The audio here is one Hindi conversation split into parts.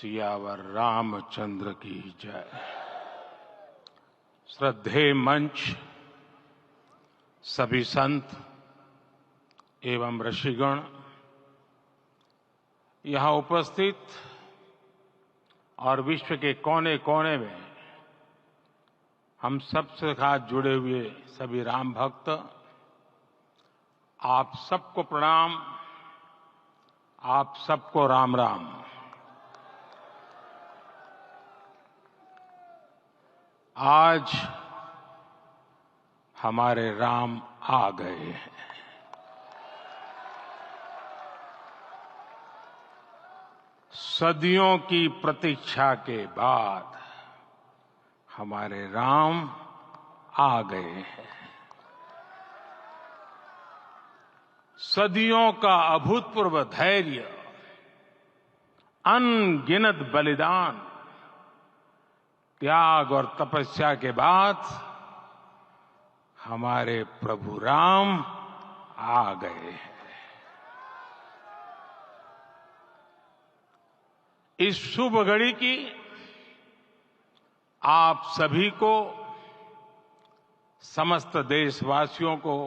सियावर रामचंद्र की जय। श्रद्धेय मंच, सभी संत एवं ऋषिगण, यहां उपस्थित और विश्व के कोने कोने में हम सबसे साथ जुड़े हुए सभी राम भक्त, आप सबको प्रणाम, आप सबको राम राम। आज हमारे राम आ गए हैं। सदियों की प्रतीक्षा के बाद हमारे राम आ गए हैं। सदियों का अभूतपूर्व धैर्य, अनगिनत बलिदान, त्याग और तपस्या के बाद हमारे प्रभु राम आ गए हैं। इस शुभ घड़ी की आप सभी को, समस्त देशवासियों को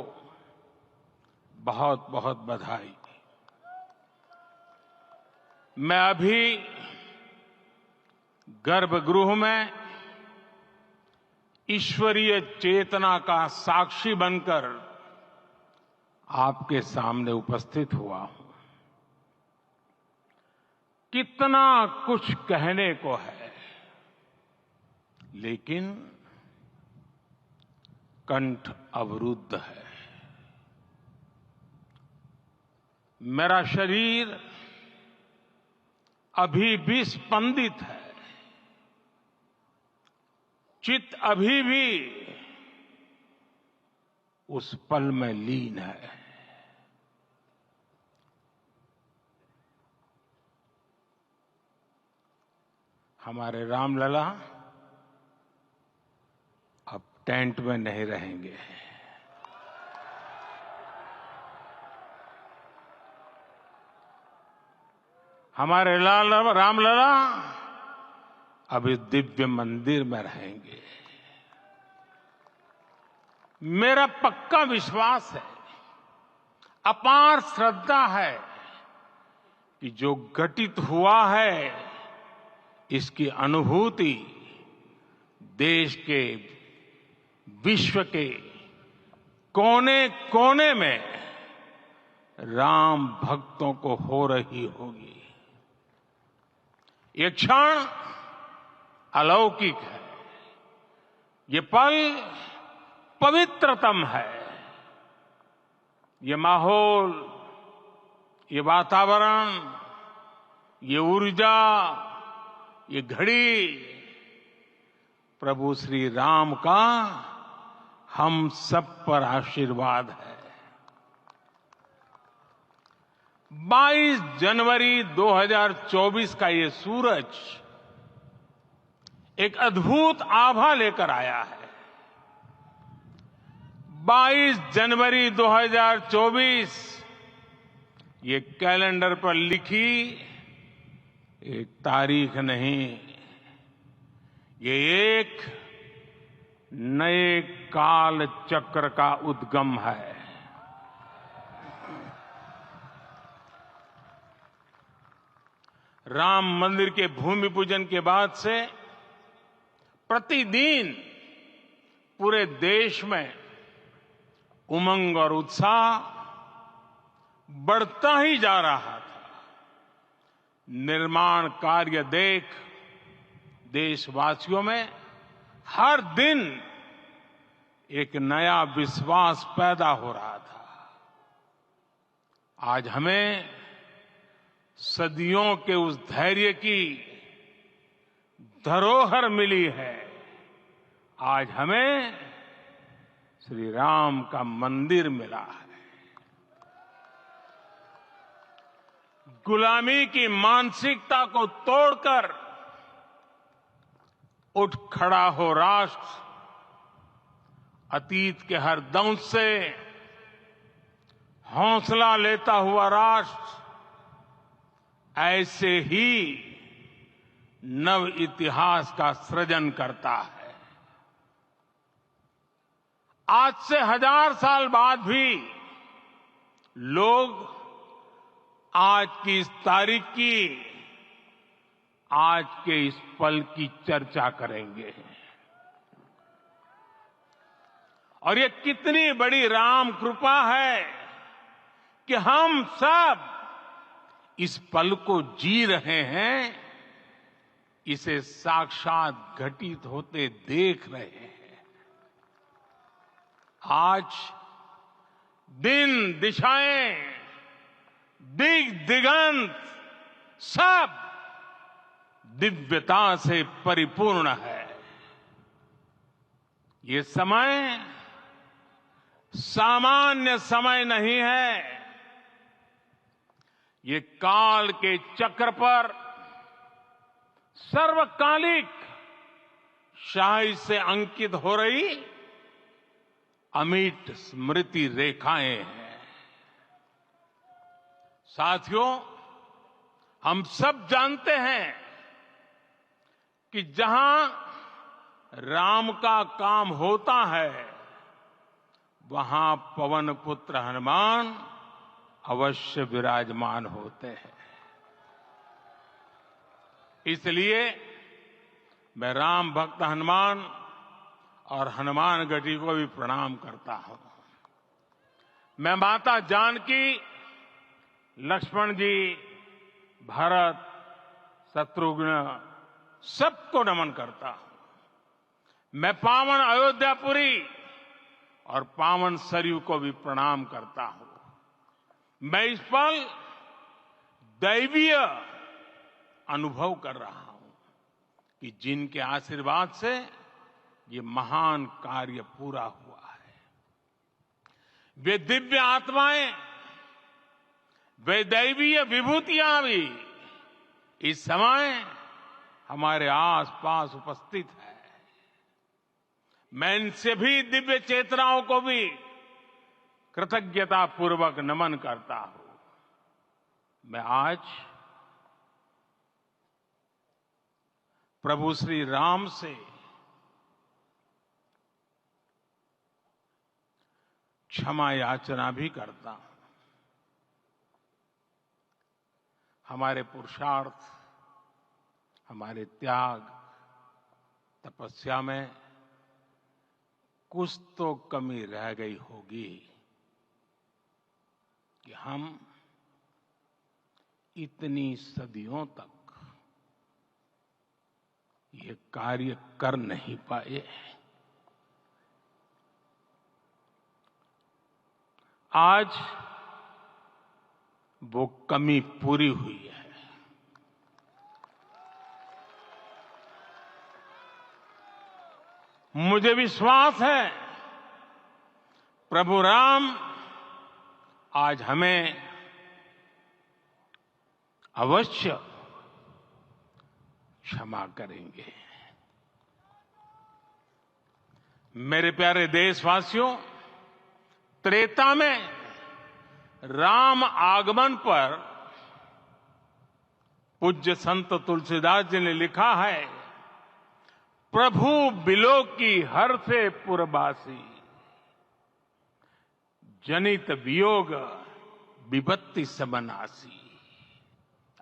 बहुत बहुत बधाई। मैं अभी गर्भगृह में ईश्वरीय चेतना का साक्षी बनकर आपके सामने उपस्थित हुआ हूं। कितना कुछ कहने को है, लेकिन कंठ अवरुद्ध है। मेरा शरीर अभी भी स्पंदित है, चित्त अभी भी उस पल में लीन है। हमारे रामलला अब टेंट में नहीं रहेंगे। हमारे रामलला अब इस दिव्य मंदिर में रहेंगे। मेरा पक्का विश्वास है, अपार श्रद्धा है कि जो घटित हुआ है, इसकी अनुभूति देश के, विश्व के कोने कोने में राम भक्तों को हो रही होगी। ये क्षण अलौकिक है, ये पल पवित्रतम है। ये माहौल, ये वातावरण, ये ऊर्जा, ये घड़ी प्रभु श्री राम का हम सब पर आशीर्वाद है। 22 जनवरी 2024 का ये सूरज एक अद्भुत आभा लेकर आया है। 22 जनवरी 2024 ये कैलेंडर पर लिखी एक तारीख नहीं, ये एक नए काल चक्र का उद्गम है। राम मंदिर के भूमि पूजन के बाद से प्रतिदिन पूरे देश में उमंग और उत्साह बढ़ता ही जा रहा था। निर्माण कार्य देख देशवासियों में हर दिन एक नया विश्वास पैदा हो रहा था। आज हमें सदियों के उस धैर्य की धरोहर मिली है। आज हमें श्री राम का मंदिर मिला है। गुलामी की मानसिकता को तोड़कर उठ खड़ा हो राष्ट्र। अतीत के हर दंश से हौसला लेता हुआ राष्ट्र ऐसे ही नव इतिहास का सृजन करता है। आज से 1000 साल बाद भी लोग आज की इस तारीख की, आज के इस पल की चर्चा करेंगे। और ये कितनी बड़ी राम कृपा है कि हम सब इस पल को जी रहे हैं, इसे साक्षात घटित होते देख रहे हैं। आज दिन दिशाएं, दिगंत सब दिव्यता से परिपूर्ण है। ये समय सामान्य समय नहीं है। ये काल के चक्र पर सर्वकालिक शाही से अंकित हो रही अमिट स्मृति रेखाएं हैं। साथियों, हम सब जानते हैं कि जहां राम का काम होता है, वहां पवन पुत्र हनुमान अवश्य विराजमान होते हैं। इसलिए मैं राम भक्त हनुमान और हनुमान गढ़ी को भी प्रणाम करता हूं। मैं माता जानकी, लक्ष्मण जी, भरत, शत्रुघ्न सबको नमन करता हूं। मैं पावन अयोध्यापुरी और पावन सरयू को भी प्रणाम करता हूं। मैं इस पल दैवीय अनुभव कर रहा हूं कि जिनके आशीर्वाद से ये महान कार्य पूरा हुआ है। वे दिव्य आत्माएं, वे दैवीय विभूतियां भी इस समय हमारे आसपास उपस्थित है। मैं इन सभी दिव्य चेतनाओं को भी कृतज्ञता पूर्वक नमन करता हूं। मैं आज प्रभु श्री राम से क्षमा याचना भी करता हूं। हमारे पुरुषार्थ, हमारे त्याग, तपस्या में कुछ तो कमी रह गई होगी कि हम इतनी सदियों तक ये कार्य कर नहीं पाए। आज वो कमी पूरी हुई है। मुझे विश्वास है प्रभु राम आज हमें अवश्य क्षमा करेंगे। मेरे प्यारे देशवासियों, त्रेता में राम आगमन पर पूज्य संत तुलसीदास जी ने लिखा है, प्रभु बिलोकी हर से पुरबासी, जनित वियोग विपत्ति सबनासी।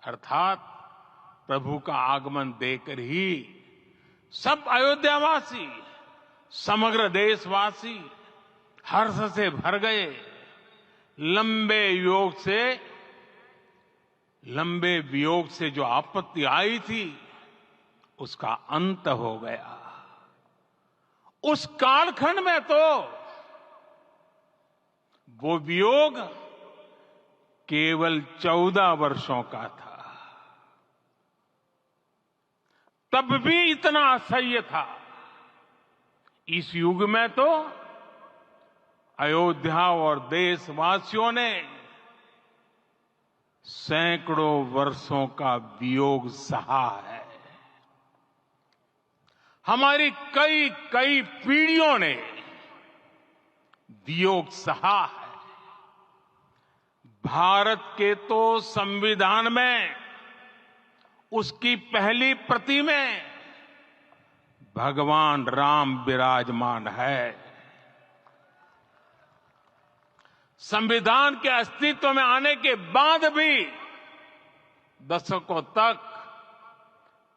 अर्थात प्रभु का आगमन देकर ही सब अयोध्यावासी, समग्र देशवासी हर्ष से भर गए। लंबे वियोग से जो आपत्ति आई थी, उसका अंत हो गया। उस कालखंड में तो वो वियोग केवल 14 वर्षों का था। तब भी इतना असह्य था। इस युग में तो अयोध्या और देशवासियों ने सैकड़ों वर्षों का वियोग सहा है। हमारी कई कई पीढ़ियों ने वियोग सहा है। भारत के तो संविधान में उसकी पहली प्रति में भगवान राम विराजमान है। संविधान के अस्तित्व में आने के बाद भी दशकों तक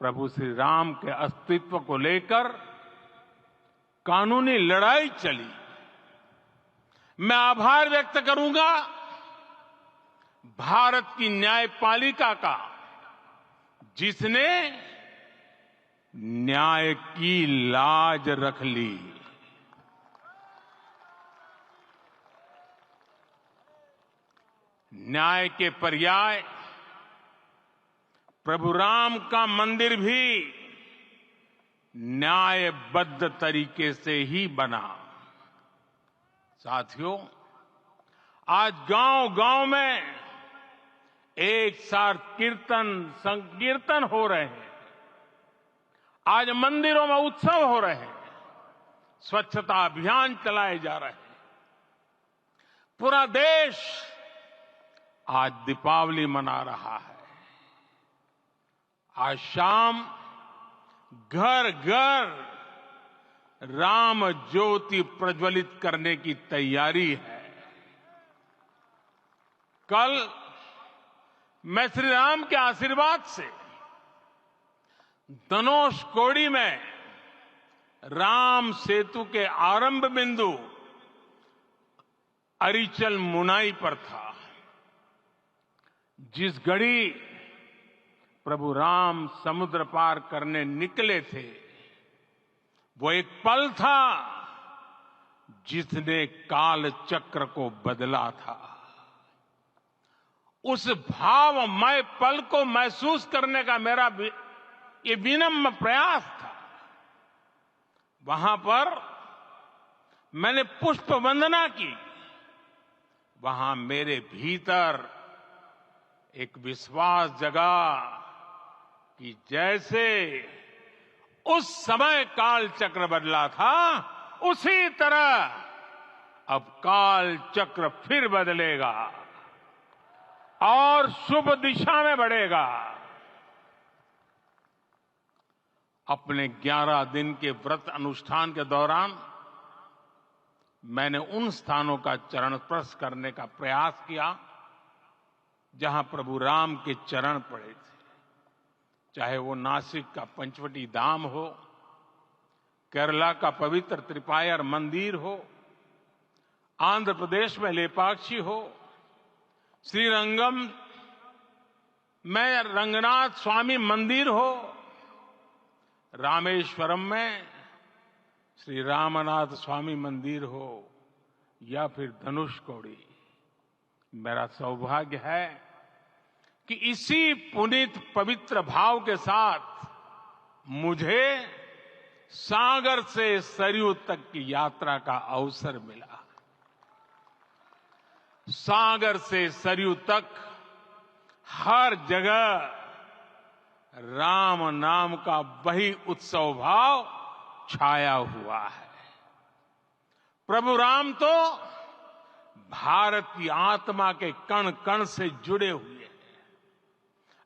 प्रभु श्री राम के अस्तित्व को लेकर कानूनी लड़ाई चली। मैं आभार व्यक्त करूंगा भारत की न्यायपालिका का, जिसने न्याय की लाज रख ली। न्याय के पर्याय प्रभु राम का मंदिर भी न्यायबद्ध तरीके से ही बना। साथियों, आज गांव-गांव में एक साथ कीर्तन संकीर्तन हो रहे हैं। आज मंदिरों में उत्सव हो रहे हैं, स्वच्छता अभियान चलाए जा रहे हैं। पूरा देश आज दीपावली मना रहा है। आज शाम घर घर राम ज्योति प्रज्वलित करने की तैयारी है। कल मैं श्री राम के आशीर्वाद से धनुषकोडी में राम सेतु के आरंभ बिंदु अरिचल मुनाई पर था। जिस घड़ी प्रभु राम समुद्र पार करने निकले थे, वो एक पल था जिसने काल चक्र को बदला था। उस भावमय पल को महसूस करने का मेरा ये विनम्र प्रयास था। वहां पर मैंने पुष्प वंदना की। वहां मेरे भीतर एक विश्वास जगा कि जैसे उस समय काल चक्र बदला था, उसी तरह अब काल चक्र फिर बदलेगा और शुभ दिशा में बढ़ेगा। अपने 11 दिन के व्रत अनुष्ठान के दौरान मैंने उन स्थानों का चरण स्पर्श करने का प्रयास किया जहां प्रभु राम के चरण पड़े थे। चाहे वो नासिक का पंचवटी धाम हो, केरला का पवित्र त्रिपायर मंदिर हो, आंध्र प्रदेश में लेपाक्षी हो, श्रीरंगम में रंगनाथ स्वामी मंदिर हो, रामेश्वरम में श्री रामनाथ स्वामी मंदिर हो, या फिर धनुषकोडी। मेरा सौभाग्य है कि इसी पुनीत पवित्र भाव के साथ मुझे सागर से सरयू तक की यात्रा का अवसर मिला। सागर से सरयू तक हर जगह राम नाम का वही उत्सव भाव छाया हुआ है। प्रभु राम तो भारत की आत्मा के कण कण से जुड़े हुए हैं।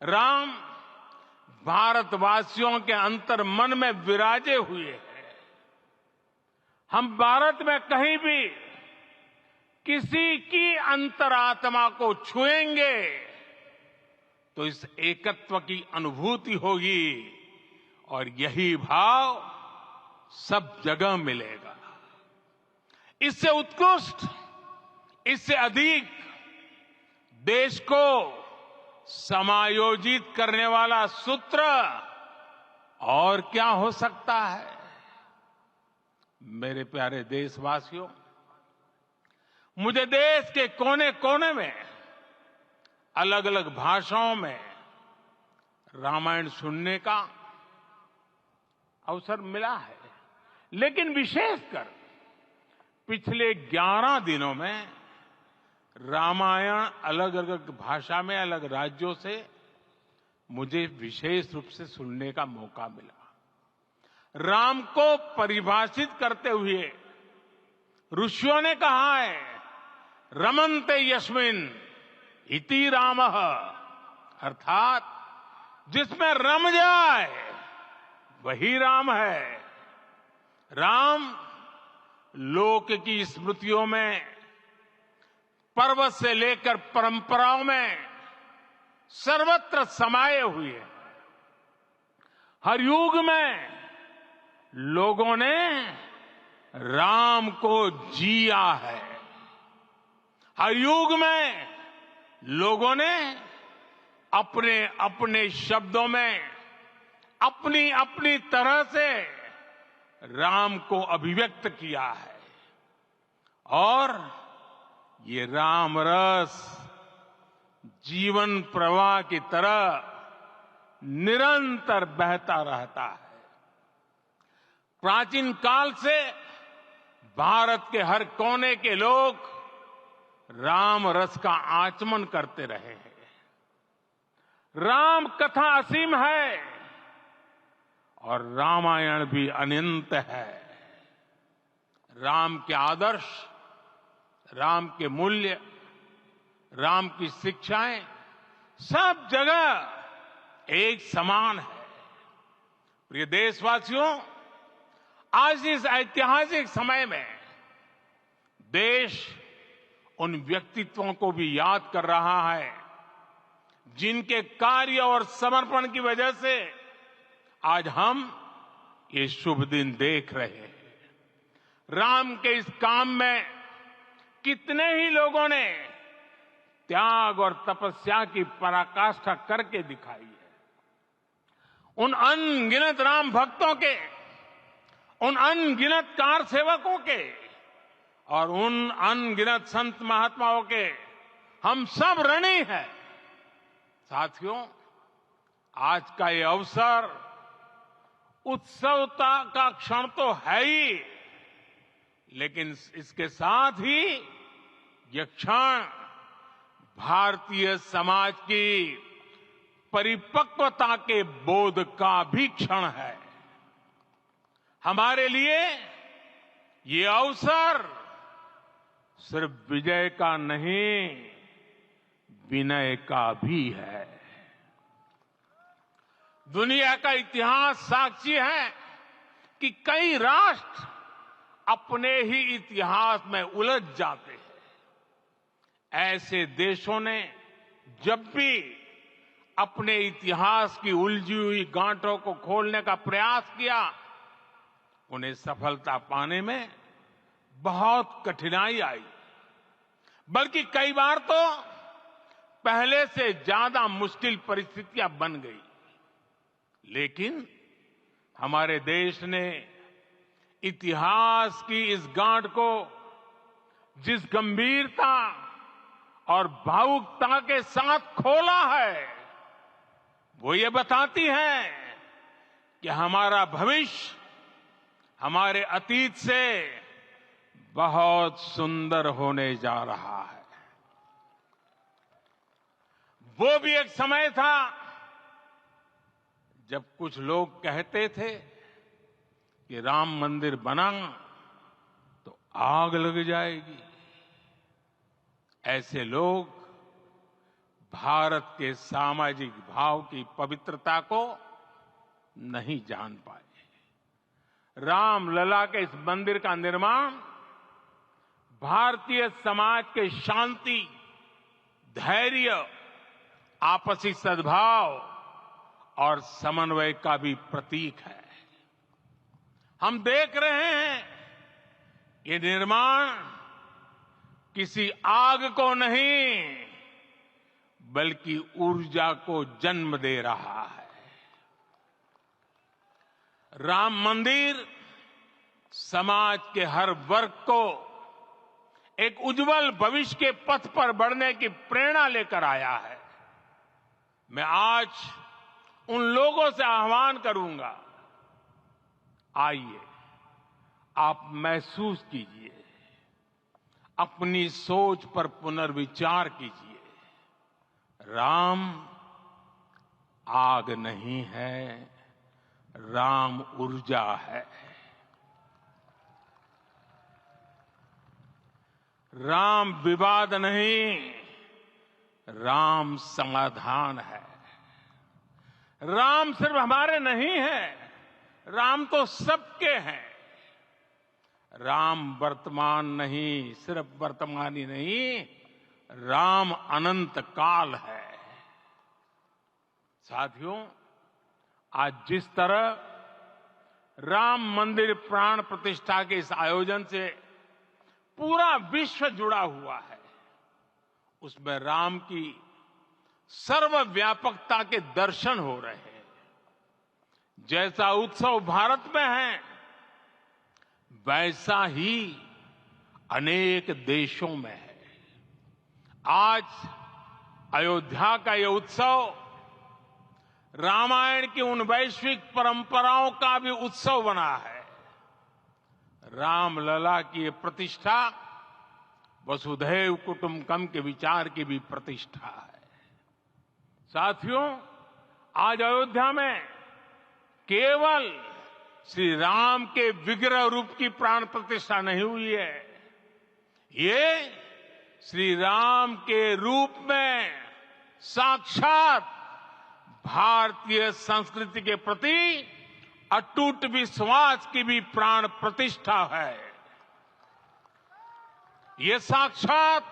राम भारतवासियों के अंतर मन में विराजे हुए हैं। हम भारत में कहीं भी किसी की अंतरात्मा को छुएंगे तो इस एकत्व की अनुभूति होगी, और यही भाव सब जगह मिलेगा। इससे उत्कृष्ट, इससे अधिक देश को समायोजित करने वाला सूत्र और क्या हो सकता है। मेरे प्यारे देशवासियों, मुझे देश के कोने कोने में अलग अलग भाषाओं में रामायण सुनने का अवसर मिला है, लेकिन विशेषकर पिछले 11 दिनों में रामायण अलग अलग भाषा में अलग राज्यों से मुझे विशेष रूप से सुनने का मौका मिला। राम को परिभाषित करते हुए ऋषियों ने कहा है, रमन्ते यस्मिन् इति रामः, अर्थात जिसमें रम जाए वही राम है। राम लोक की स्मृतियों में, पर्वत से लेकर परंपराओं में सर्वत्र समाये हुए हैं। हर युग में लोगों ने राम को जिया है। हर युग में लोगों ने अपने अपने शब्दों में अपनी अपनी तरह से राम को अभिव्यक्त किया है। और ये राम रस जीवन प्रवाह की तरह निरंतर बहता रहता है। प्राचीन काल से भारत के हर कोने के लोग राम रस का आचमन करते रहे हैं। राम कथा असीम है और रामायण भी अनंत है। राम के आदर्श, राम के मूल्य, राम की शिक्षाएं सब जगह एक समान है। प्रिय देशवासियों, आज इस ऐतिहासिक समय में देश उन व्यक्तित्वों को भी याद कर रहा है जिनके कार्य और समर्पण की वजह से आज हम ये शुभ दिन देख रहे हैं। राम के इस काम में कितने ही लोगों ने त्याग और तपस्या की पराकाष्ठा करके दिखाई है। उन अनगिनत राम भक्तों के, उन अनगिनत कार सेवकों के और उन अनगिनत संत महात्माओं के हम सब ऋणी हैं। साथियों, आज का ये अवसर उत्सवता का क्षण तो है ही, लेकिन इसके साथ ही यह क्षण भारतीय समाज की परिपक्वता के बोध का भी क्षण है। हमारे लिए ये अवसर सिर्फ विजय का नहीं, विनय का भी है। दुनिया का इतिहास साक्षी है कि कई राष्ट्र अपने ही इतिहास में उलझ जाते हैं। ऐसे देशों ने जब भी अपने इतिहास की उलझी हुई गांठों को खोलने का प्रयास किया, उन्हें सफलता पाने में बहुत कठिनाई आई, बल्कि कई बार तो पहले से ज्यादा मुश्किल परिस्थितियां बन गई। लेकिन हमारे देश ने इतिहास की इस गांठ को जिस गंभीरता और भावुकता के साथ खोला है, वो ये बताती है कि हमारा भविष्य हमारे अतीत से बहुत सुंदर होने जा रहा है। वो भी एक समय था जब कुछ लोग कहते थे कि राम मंदिर बना तो आग लग जाएगी। ऐसे लोग भारत के सामाजिक भाव की पवित्रता को नहीं जान पाए। रामलला के इस मंदिर का निर्माण भारतीय समाज के शांति, धैर्य, आपसी सद्भाव और समन्वय का भी प्रतीक है। हम देख रहे हैं ये निर्माण किसी आग को नहीं, बल्कि ऊर्जा को जन्म दे रहा है। राम मंदिर समाज के हर वर्ग को एक उज्जवल भविष्य के पथ पर बढ़ने की प्रेरणा लेकर आया है। मैं आज उन लोगों से आह्वान करूंगा, आइए आप महसूस कीजिए, अपनी सोच पर पुनर्विचार कीजिए। राम आग नहीं है, राम ऊर्जा है। राम विवाद नहीं, राम समाधान है। राम सिर्फ हमारे नहीं है, राम तो सबके हैं। राम वर्तमान नहीं, सिर्फ वर्तमान ही नहीं, राम अनंत काल है। साथियों, आज जिस तरह राम मंदिर प्राण प्रतिष्ठा के इस आयोजन से पूरा विश्व जुड़ा हुआ है, उसमें राम की सर्वव्यापकता के दर्शन हो रहे हैं। जैसा उत्सव भारत में है, वैसा ही अनेक देशों में है। आज अयोध्या का यह उत्सव रामायण की उन वैश्विक परंपराओं का भी उत्सव बना है। रामलला की ये प्रतिष्ठा वसुधैव कुटुंबकम के विचार की भी प्रतिष्ठा है। साथियों, आज अयोध्या में केवल श्री राम के विग्रह रूप की प्राण प्रतिष्ठा नहीं हुई है, ये श्री राम के रूप में साक्षात भारतीय संस्कृति के प्रति अटूट विश्वास की भी प्राण प्रतिष्ठा है। ये साक्षात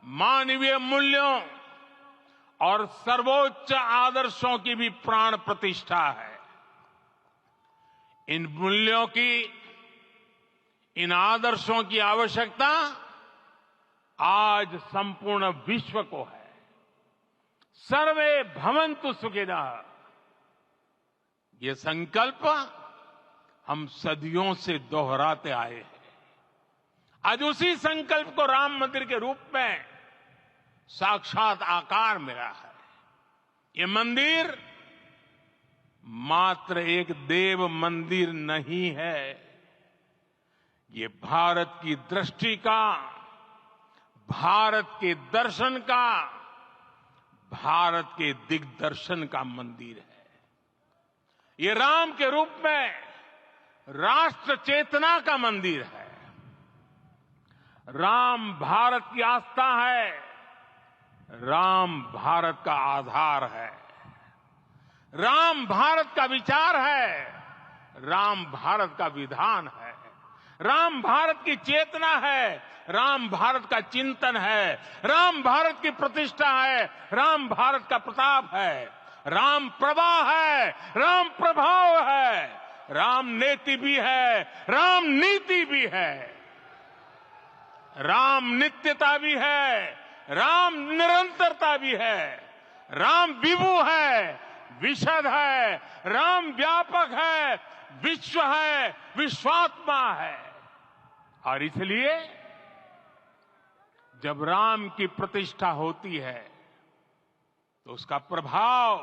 मानवीय मूल्यों और सर्वोच्च आदर्शों की भी प्राण प्रतिष्ठा है। इन मूल्यों की, इन आदर्शों की आवश्यकता आज संपूर्ण विश्व को है। सर्वे भवन्तु सुखिनः, ये संकल्प हम सदियों से दोहराते आए हैं। आज उसी संकल्प को राम मंदिर के रूप में साक्षात आकार मिला है। ये मंदिर मात्र एक देव मंदिर नहीं है, ये भारत की दृष्टि का, भारत के दर्शन का, भारत के दिग्दर्शन का मंदिर है। ये राम के रूप में राष्ट्र चेतना का मंदिर है। राम भारत की आस्था है, राम भारत का आधार है, राम भारत का विचार है, राम भारत का विधान है, राम भारत की चेतना है, राम भारत का चिंतन है, राम भारत की प्रतिष्ठा है, राम भारत का प्रताप है, राम प्रवाह है, राम प्रभाव है, राम नेति भी है, राम नीति भी है, राम नित्यता भी है, राम निरंतरता भी है, राम विभु है, विशद है, राम व्यापक है, विश्व है, विश्वात्मा है। और इसलिए जब राम की प्रतिष्ठा होती है तो उसका प्रभाव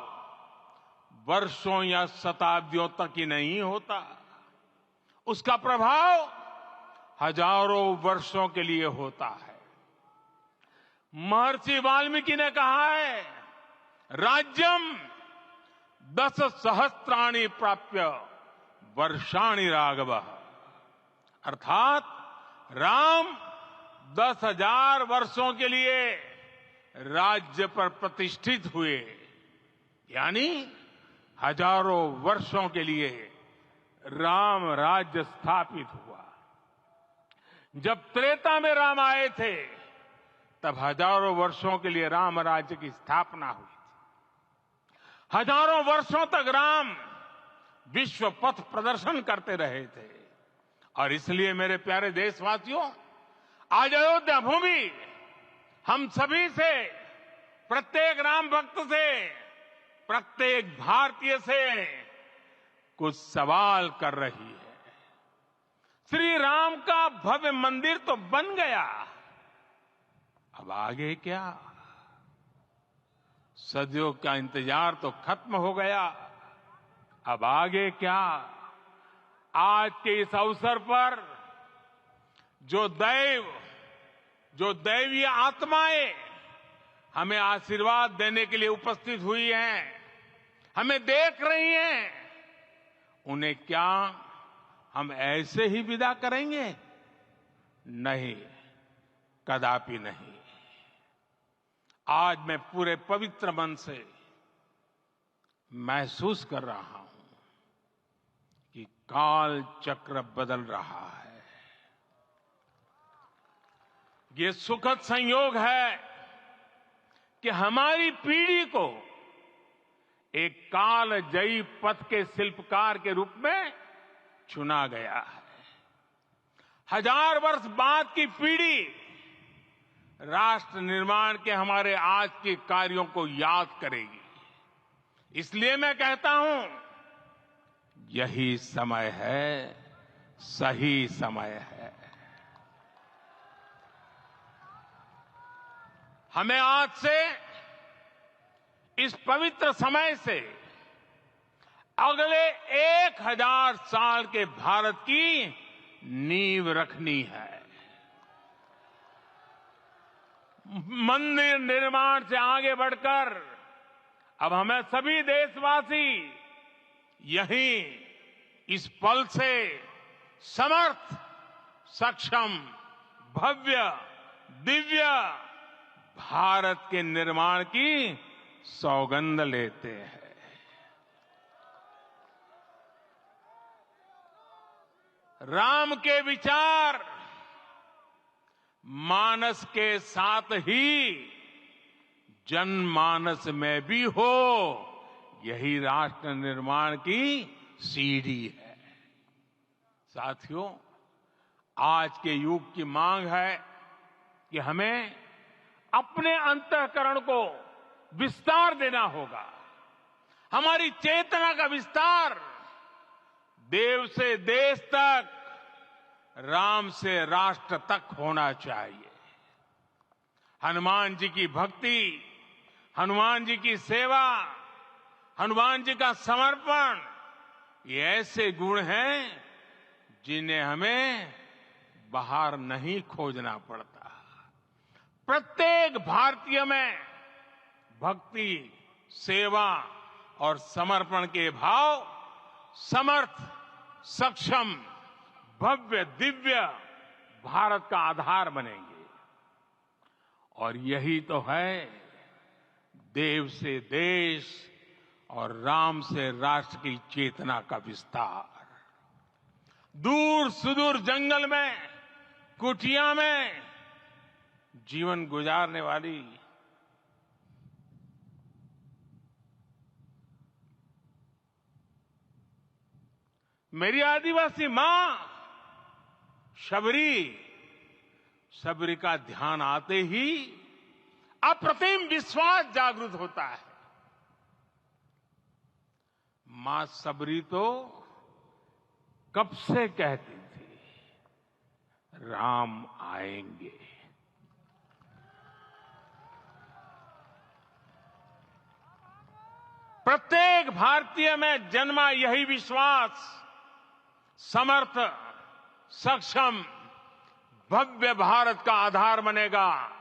वर्षों या शताब्दियों तक ही नहीं होता, उसका प्रभाव हजारों वर्षों के लिए होता है। महर्षि वाल्मीकि ने कहा है, राज्यम 10 सहस्त्राणि प्राप्य वर्षाणि राघव, अर्थात राम 10,000 वर्षों के लिए राज्य पर प्रतिष्ठित हुए, यानी हजारों वर्षों के लिए राम राज्य स्थापित हुआ। जब त्रेता में राम आए थे तब हजारों वर्षों के लिए राम राज्य की स्थापना हुई थी। हजारों वर्षों तक राम विश्व पथ प्रदर्शन करते रहे थे। और इसलिए मेरे प्यारे देशवासियों, आज अयोध्या भूमि हम सभी से, प्रत्येक राम भक्त से, प्रत्येक भारतीय से कुछ सवाल कर रही है। श्री राम का भव्य मंदिर तो बन गया, अब आगे क्या? सदियों का इंतजार तो खत्म हो गया, अब आगे क्या? आज के इस अवसर पर जो दैवीय आत्माएं हमें आशीर्वाद देने के लिए उपस्थित हुई हैं, हमें देख रही हैं, उन्हें क्या हम ऐसे ही विदा करेंगे? नहीं, कदापि नहीं। आज मैं पूरे पवित्र मन से महसूस कर रहा हूं कि काल चक्र बदल रहा है। ये सुखद संयोग है कि हमारी पीढ़ी को एक कालजयी पथ के शिल्पकार के रूप में चुना गया है। 1000 वर्ष बाद की पीढ़ी राष्ट्र निर्माण के हमारे आज के कार्यों को याद करेगी। इसलिए मैं कहता हूं, यही समय है, सही समय है। हमें आज से, इस पवित्र समय से अगले 1000 साल के भारत की नींव रखनी है। मंदिर निर्माण से आगे बढ़कर अब हमें सभी देशवासी यहीं इस पल से समर्थ, सक्षम, भव्य, दिव्य भारत के निर्माण की सौगंध लेते हैं। राम के विचार मानस के साथ ही जनमानस में भी हो, यही राष्ट्र निर्माण की सीढ़ी है। साथियों, आज के युग की मांग है कि हमें अपने अंतःकरण को विस्तार देना होगा। हमारी चेतना का विस्तार देव से देश तक, राम से राष्ट्र तक होना चाहिए। हनुमान जी की भक्ति, हनुमान जी की सेवा, हनुमान जी का समर्पण, ये ऐसे गुण हैं जिन्हें हमें बाहर नहीं खोजना पड़ता। प्रत्येक भारतीय में भक्ति, सेवा और समर्पण के भाव समर्थ, सक्षम, भव्य, दिव्य भारत का आधार बनेंगे। और यही तो है देव से देश और राम से राष्ट्र की चेतना का विस्तार। दूर सुदूर जंगल में, कुटिया में जीवन गुजारने वाली मेरी आदिवासी मां शबरी का ध्यान आते ही अप्रतिम विश्वास जागृत होता है। मां शबरी तो कब से कहती थी, राम आएंगे। प्रत्येक भारतीय में जन्मा यही विश्वास समर्थ, सक्षम, भव्य भारत का आधार बनेगा।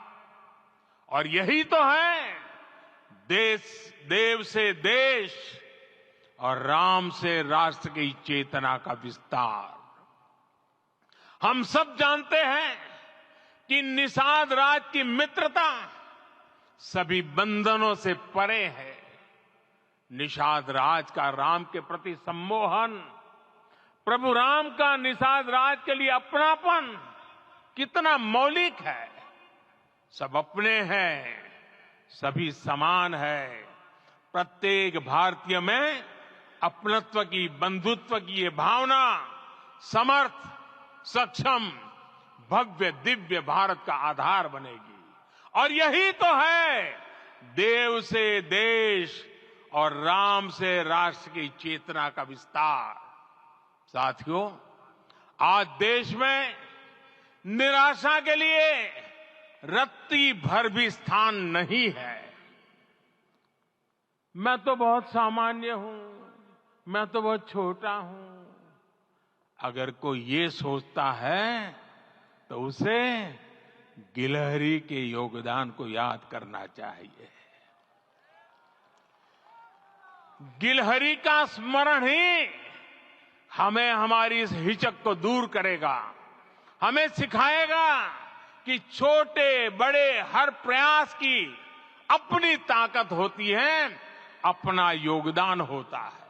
और यही तो है देव से देश और राम से राष्ट्र की चेतना का विस्तार। हम सब जानते हैं कि निषाद राज की मित्रता सभी बंधनों से परे है। निषाद राज का राम के प्रति सम्मोहन, प्रभु राम का निषाद राज के लिए अपनापन कितना मौलिक है। सब अपने हैं, सभी समान है। प्रत्येक भारतीय में अपनत्व की, बंधुत्व की ये भावना समर्थ, सक्षम, भव्य, दिव्य भारत का आधार बनेगी। और यही तो है देव से देश और राम से राष्ट्र की चेतना का विस्तार। साथियों, आज देश में निराशा के लिए रत्ती भर भी स्थान नहीं है। मैं तो बहुत सामान्य हूं, मैं तो बहुत छोटा हूं। अगर कोई ये सोचता है तो उसे गिलहरी के योगदान को याद करना चाहिए। गिलहरी का स्मरण ही हमें हमारी इस हिचक को दूर करेगा, हमें सिखाएगा कि छोटे बड़े हर प्रयास की अपनी ताकत होती है अपना योगदान होता है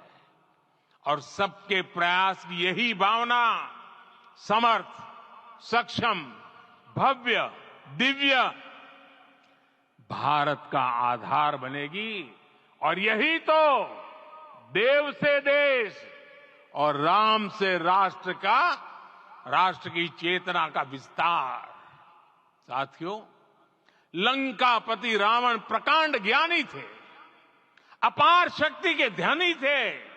और सबके प्रयास की यही भावना समर्थ, सक्षम, भव्य, दिव्य भारत का आधार बनेगी। और यही तो देव से देश और राम से राष्ट्र की चेतना का विस्तार। साथियों, लंकापति रावण प्रकांड ज्ञानी थे, अपार शक्ति के धनी थे,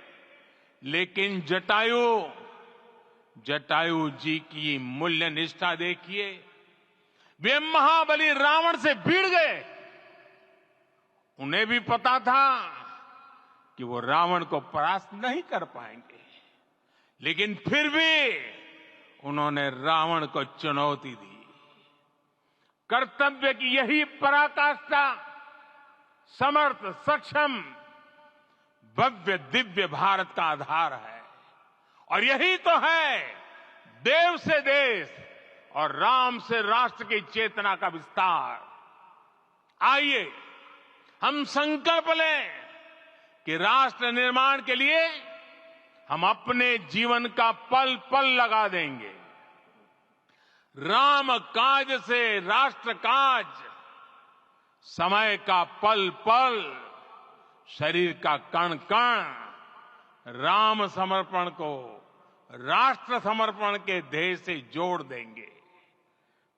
लेकिन जटायु जी की मूल्य निष्ठा देखिए। वे महाबली रावण से भिड़ गए। उन्हें भी पता था कि वो रावण को परास्त नहीं कर पाएंगे, लेकिन फिर भी उन्होंने रावण को चुनौती दी। कर्तव्य की यही पराकाष्ठा समर्थ, सक्षम, भव्य, दिव्य भारत का आधार है। और यही तो है देव से देश और राम से राष्ट्र की चेतना का विस्तार। आइए हम संकल्प लें कि राष्ट्र निर्माण के लिए हम अपने जीवन का पल पल लगा देंगे। राम काज से राष्ट्र काज, समय का पल पल, शरीर का कण कण राम समर्पण को राष्ट्र समर्पण के ध्येय से जोड़ देंगे।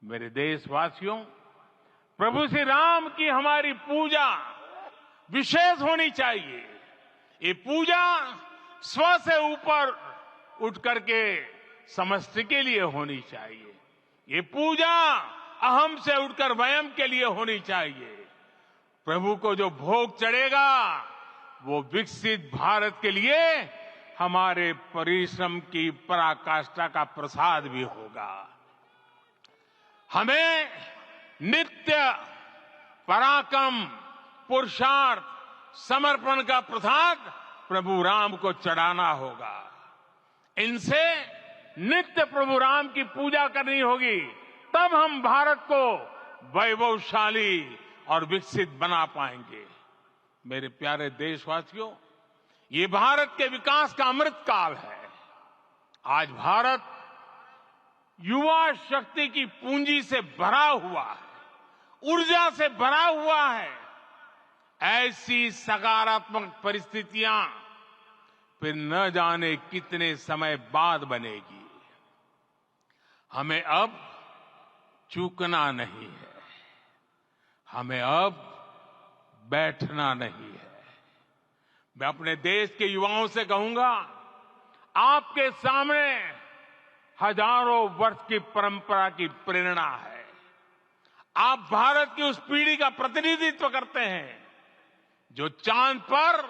मेरे देशवासियों, प्रभु श्री राम की हमारी पूजा विशेष होनी चाहिए। ये पूजा स्व से ऊपर उठ करके समष्टि के लिए होनी चाहिए। ये पूजा अहम से उठकर वयम के लिए होनी चाहिए। प्रभु को जो भोग चढ़ेगा वो विकसित भारत के लिए हमारे परिश्रम की पराकाष्ठा का प्रसाद भी होगा। हमें नित्य पराक्रम, पुरुषार्थ, समर्पण का प्रसाद प्रभु राम को चढ़ाना होगा। इनसे नित्य प्रभु राम की पूजा करनी होगी, तब हम भारत को वैभवशाली और विकसित बना पाएंगे। मेरे प्यारे देशवासियों, ये भारत के विकास का अमृत काल है। आज भारत युवा शक्ति की पूंजी से भरा हुआ है, ऊर्जा से भरा हुआ है। ऐसी सकारात्मक परिस्थितियां फिर न जाने कितने समय बाद बनेगी। हमें अब चूकना नहीं है, हमें अब बैठना नहीं है। मैं अपने देश के युवाओं से कहूंगा, आपके सामने हजारों वर्ष की परंपरा की प्रेरणा है। आप भारत की उस पीढ़ी का प्रतिनिधित्व करते हैं जो चांद पर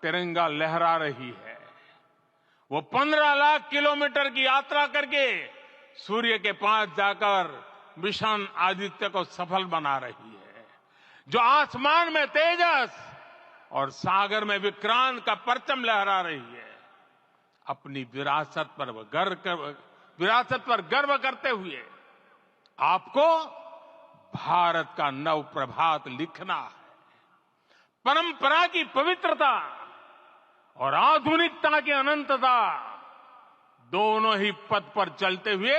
तिरंगा लहरा रही है। वो 15 लाख किलोमीटर की यात्रा करके सूर्य के पास जाकर मिशन आदित्य को सफल बना रही है। जो आसमान में तेजस और सागर में विक्रांत का परचम लहरा रही है। अपनी विरासत पर गर्व करते हुए आपको भारत का नव प्रभात लिखना है। परंपरा की पवित्रता और आधुनिकता की अनंतता, दोनों ही पथ पर चलते हुए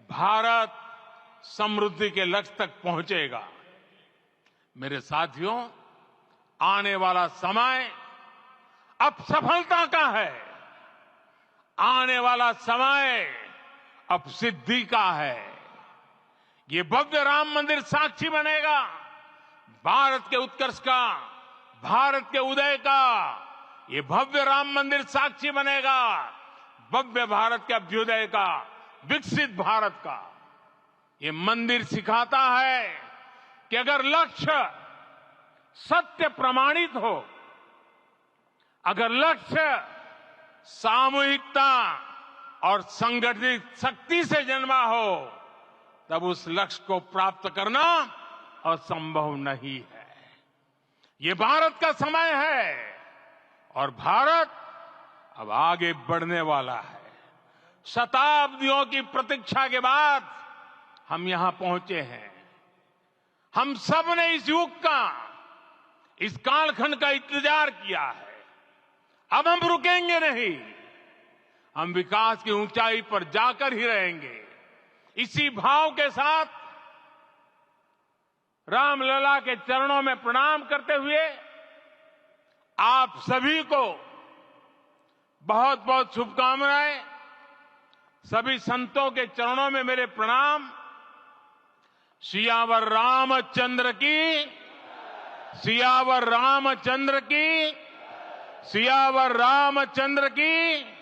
भारत समृद्धि के लक्ष्य तक पहुंचेगा। मेरे साथियों, आने वाला समय अब सफलता का है। आने वाला समय अब सिद्धि का है। ये भव्य राम मंदिर साक्षी बनेगा भारत के उत्कर्ष का, भारत के उदय का। ये भव्य राम मंदिर साक्षी बनेगा भव्य भारत के अभ्युदय का, विकसित भारत का। ये मंदिर सिखाता है कि अगर लक्ष्य सत्य प्रमाणित हो, अगर लक्ष्य सामूहिकता और संगठित शक्ति से जन्मा हो, तब उस लक्ष्य को प्राप्त करना असंभव नहीं है। ये भारत का समय है और भारत अब आगे बढ़ने वाला है। शताब्दियों की प्रतीक्षा के बाद हम यहां पहुंचे हैं। हम सब ने इस युग का इस कालखंड का इंतजार किया है। अब हम रुकेंगे नहीं, हम विकास की ऊंचाई पर जाकर ही रहेंगे। इसी भाव के साथ रामलला के चरणों में प्रणाम करते हुए आप सभी को बहुत बहुत शुभकामनाएं। सभी संतों के चरणों में मेरे प्रणाम। सियावर रामचंद्र की, सियावर रामचंद्र की, सियावर रामचंद्र की।